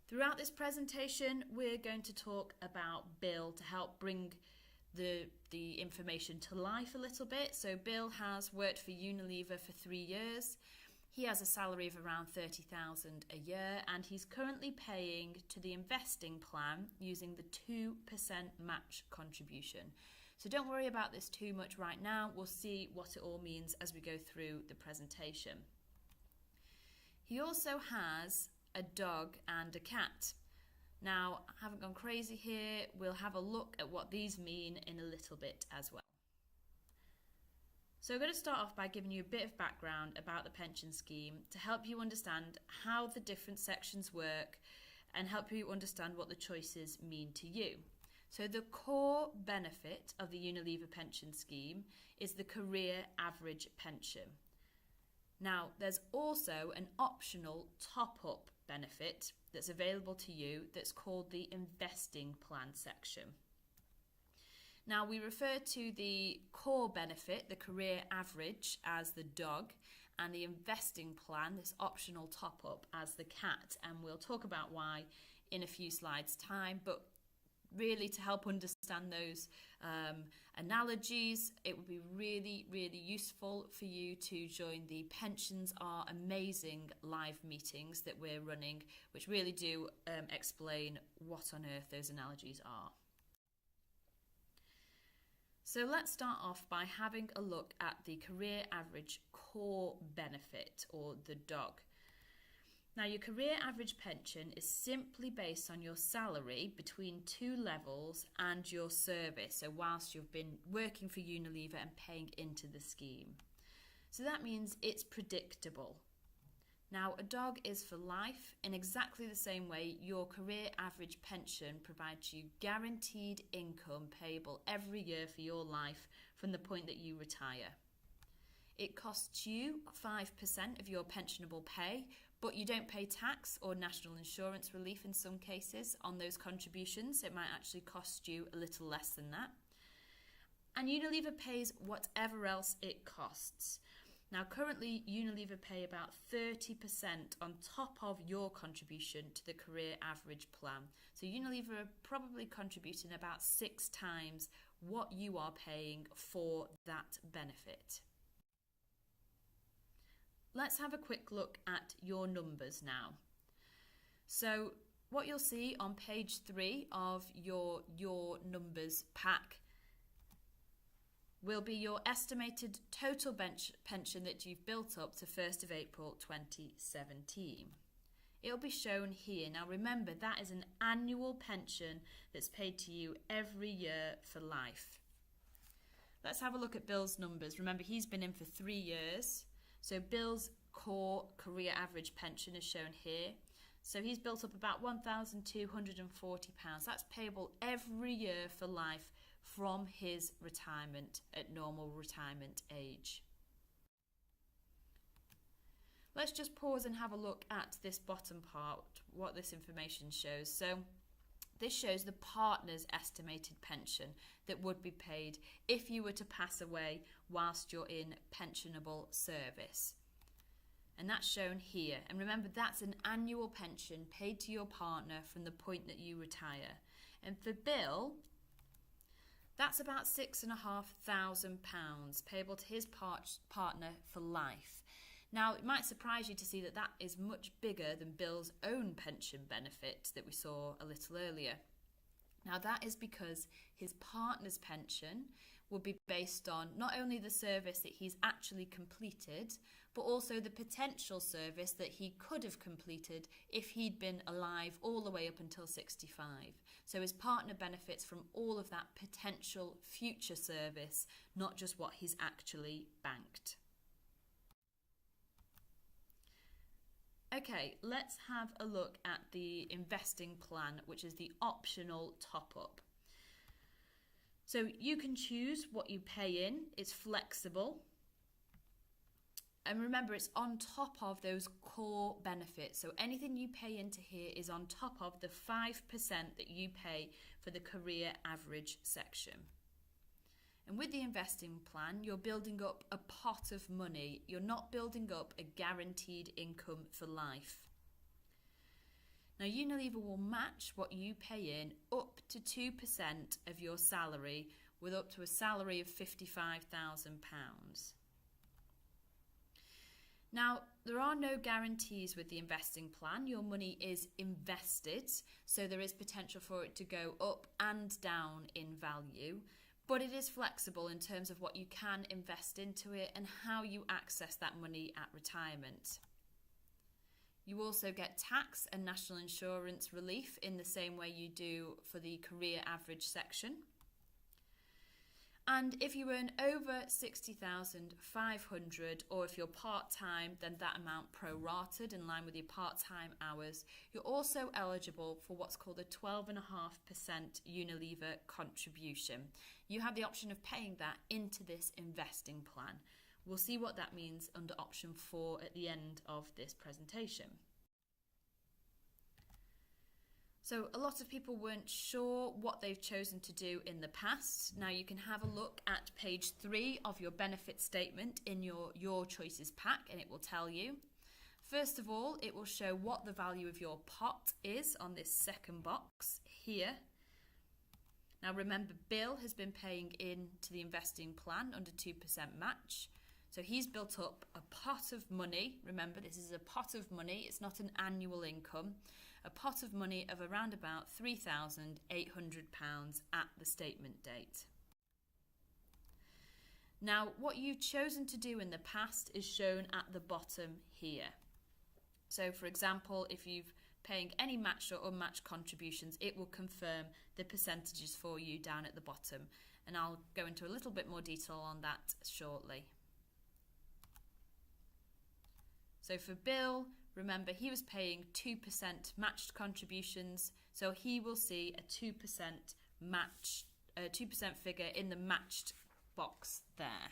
Throughout this presentation, we're going to talk about Bill to help bring the information to life a little bit. So Bill has worked for Unilever for 3 years. He has a salary of around $30,000 a year, and he's currently paying to the investing plan using the 2% match contribution. So don't worry about this too much right now. We'll see what it all means as we go through the presentation. He also has a dog and a cat. Now, I haven't gone crazy here. We'll have a look at what these mean in a little bit as well. So I'm going to start off by giving you a bit of background about the pension scheme to help you understand how the different sections work and help you understand what the choices mean to you. So the core benefit of the Unilever pension scheme is the career average pension. Now, there's also an optional top-up benefit that's available to you that's called the investing plan section. Now, we refer to the core benefit, the career average, as the dog, and the investing plan, this optional top-up, as the cat, and we'll talk about why in a few slides' time. But really, to help understand those analogies, it would be really, really useful for you to join the Pensions Are Amazing live meetings that we're running, which really do explain what on earth those analogies are. So let's start off by having a look at the career average core benefit, or the DOG. Now, your career average pension is simply based on your salary between 2 levels and your service, so whilst you've been working for Unilever and paying into the scheme. So that means it's predictable. Now, a DOG is for life. In exactly the same way, your career average pension provides you guaranteed income payable every year for your life from the point that you retire. It costs you 5% of your pensionable pay, but you don't pay tax or national insurance relief in some cases on those contributions. It might actually cost you a little less than that. And Unilever pays whatever else it costs. Now, currently, Unilever pay about 30% on top of your contribution to the career average plan. So Unilever are probably contributing about 6 times what you are paying for that benefit. Let's have a quick look at your numbers now. So what you'll see on page 3 of your numbers pack will be your estimated total pension that you've built up to 1st of April 2017. It'll be shown here. Now remember, that is an annual pension that's paid to you every year for life. Let's have a look at Bill's numbers. Remember, he's been in for 3 years. So Bill's core career average pension is shown here. So he's built up about £1,240. That's payable every year for life from his retirement at normal retirement age. Let's just pause and have a look at this bottom part, what this information shows. So this shows the partner's estimated pension that would be paid if you were to pass away whilst you're in pensionable service. And that's shown here. And remember, that's an annual pension paid to your partner from the point that you retire. And for Bill, that's about £6,500 payable to his partner for life. Now, it might surprise you to see that that is much bigger than Bill's own pension benefit that we saw a little earlier. Now, that is because his partner's pension will be based on not only the service that he's actually completed, but also the potential service that he could have completed if he'd been alive all the way up until 65. So his partner benefits from all of that potential future service, not just what he's actually banked. Okay, let's have a look at the investing plan, which is the optional top-up. So you can choose what you pay in. It's flexible. And remember, it's on top of those core benefits. So anything you pay into here is on top of the 5% that you pay for the career average section. And with the investing plan, you're building up a pot of money. You're not building up a guaranteed income for life. Now, Unilever will match what you pay in up to 2% of your salary, with up to a salary of £55,000. Now, there are no guarantees with the investing plan. Your money is invested, so there is potential for it to go up and down in value, but it is flexible in terms of what you can invest into it and how you access that money at retirement. You also get tax and national insurance relief in the same way you do for the career average section. And if you earn over 60,500, or if you're part-time, then that amount prorated in line with your part-time hours, you're also eligible for what's called a 12.5% Unilever contribution. You have the option of paying that into this investing plan. We'll see what that means under option 4 at the end of this presentation. So a lot of people weren't sure what they've chosen to do in the past. Now you can have a look at page 3 of your benefit statement in your choices pack, and it will tell you. First of all, it will show what the value of your pot is on this second box here. Now remember, Bill has been paying into the investing plan under 2% match. So he's built up a pot of money. Remember, this is a pot of money. It's not an annual income. A pot of money of around about £3,800 at the statement date. Now, what you've chosen to do in the past is shown at the bottom here. So, for example, if you're paying any matched or unmatched contributions, it will confirm the percentages for you down at the bottom. And I'll go into a little bit more detail on that shortly. So for Bill, remember, he was paying 2% matched contributions, so he will see a 2% figure in the matched box there.